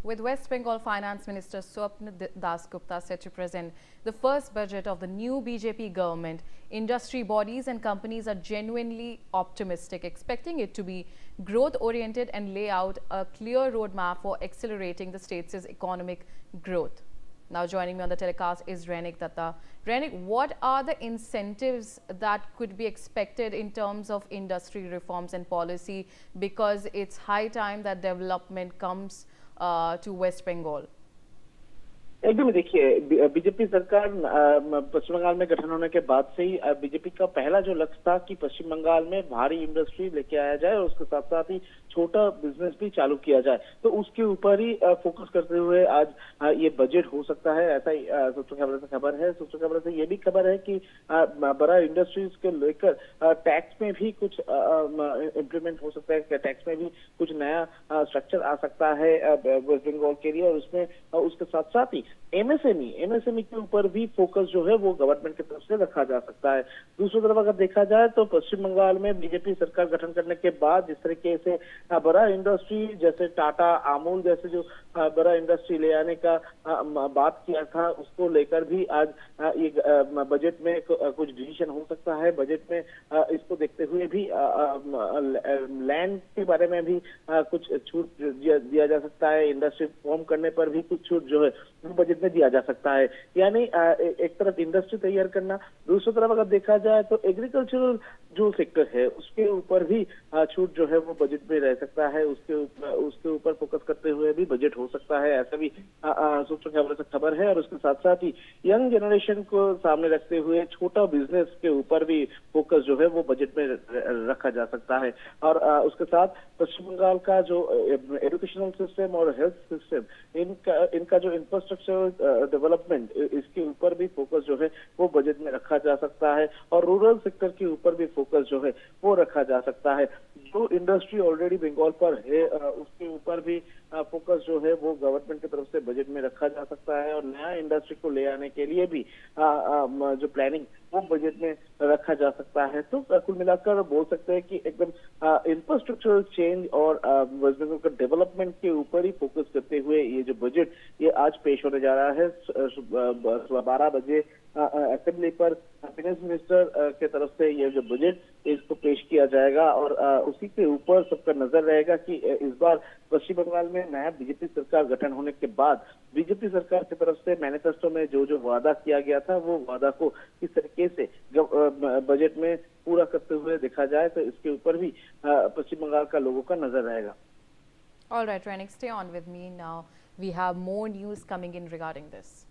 With West Bengal Finance Minister Swapna Dasgupta set to present the first budget of the new BJP government, industry bodies and companies are genuinely optimistic, expecting it to be growth-oriented and lay out a clear roadmap for accelerating the state's economic growth. Now joining me on the telecast is Rainik Datta. Rainik, what are the incentives that could be expected in terms of industry reforms and policy, because it's high time that development comes to West Bengal? एकदम देखिए, BJP सरकार पश्चिम बंगाल में गठन होने के बाद से ही BJP का पहला जो लक्ष्य था कि पश्चिम बंगाल में भारी इंडस्ट्री लेके आया जाए और उसके साथ साथ ही छोटा बिजनेस भी चालू किया जाए, तो उसके ऊपर ही फोकस करते हुए आज ये बजट हो सकता है, ऐसा ही सूत्रों की खबर है। सूत्रों की खबर से ये भी खबर है कि बड़ा इंडस्ट्रीज के लेकर टैक्स में भी कुछ इम्प्लीमेंट हो सकता है, टैक्स में भी कुछ नया स्ट्रक्चर आ सकता है वेस्ट बंगाल के लिए, और उसमें उसके साथ साथ ही एमएसएमई के ऊपर भी फोकस जो है वो गवर्नमेंट की तरफ से रखा जा सकता है। दूसरी तरफ अगर देखा जाए तो पश्चिम बंगाल में बीजेपी सरकार गठन करने के बाद जिस तरीके से बड़ा इंडस्ट्री जैसे टाटा, अमूल जैसे जो बड़ा इंडस्ट्री ले आने का बात किया था, उसको लेकर भी आज ये बजट में कुछ डिसीजन हो सकता है। बजट में इसको देखते हुए भी लैंड के बारे में भी कुछ छूट दिया जा सकता है, इंडस्ट्री फॉर्म करने पर भी कुछ छूट जो है बजट में दिया जा सकता है। यानी एक तरफ इंडस्ट्री तैयार करना, दूसरी तरफ अगर देखा जाए तो एग्रीकल्चरल जो सेक्टर है उसके ऊपर भी छूट जो है वो बजट में रह सकता है, उसके ऊपर फोकस करते हुए भी बजट हो सकता है, ऐसा भी सूत्रों की खबर है। और उसके साथ साथ ही यंग जनरेशन को सामने रखते हुए छोटा बिजनेस के ऊपर भी फोकस जो है वो बजट में रखा जा सकता है। और उसके साथ पश्चिम बंगाल का जो एजुकेशनल सिस्टम और हेल्थ सिस्टम, इनका जो इंफ्रास्ट्रक्चर डेवलपमेंट, इसके ऊपर भी फोकस जो है वो बजट में रखा जा सकता है, और रूरल सेक्टर के ऊपर भी फोकस जो है वो रखा जा सकता है। जो इंडस्ट्री ऑलरेडी बंगाल पर है उसके ऊपर भी फोकस जो है वो गवर्नमेंट की तरफ से बजट में रखा जा सकता है, और नया इंडस्ट्री को ले आने के लिए भी जो प्लानिंग वो बजट में रखा जा सकता है। तो कुल मिलाकर बोल सकते हैं कि एकदम इंफ्रास्ट्रक्चरल चेंज और वेस्ट बंगाल का डेवलपमेंट के ऊपर ही फोकस करते हुए ये जो बजट ये आज पेश होने जा रहा है। सुबह 12 बजे असेंबली पर फाइनेंस मिनिस्टर के तरफ से ये जो बजट इसको पेश किया जाएगा, और उसी के ऊपर सबका नजर रहेगा कि इस बार पश्चिम बंगाल में नया बीजेपी सरकार गठन होने के बाद बीजेपी सरकार की तरफ से मैनिफेस्टो में जो जो वादा किया गया था वो वादा को किस तरीके से बजट में पूरा करते हुए देखा जाए, तो इसके ऊपर भी पश्चिम बंगाल का लोगों का नजर रहेगा। All right, Rainik, stay on with me now. We have more news coming in regarding this.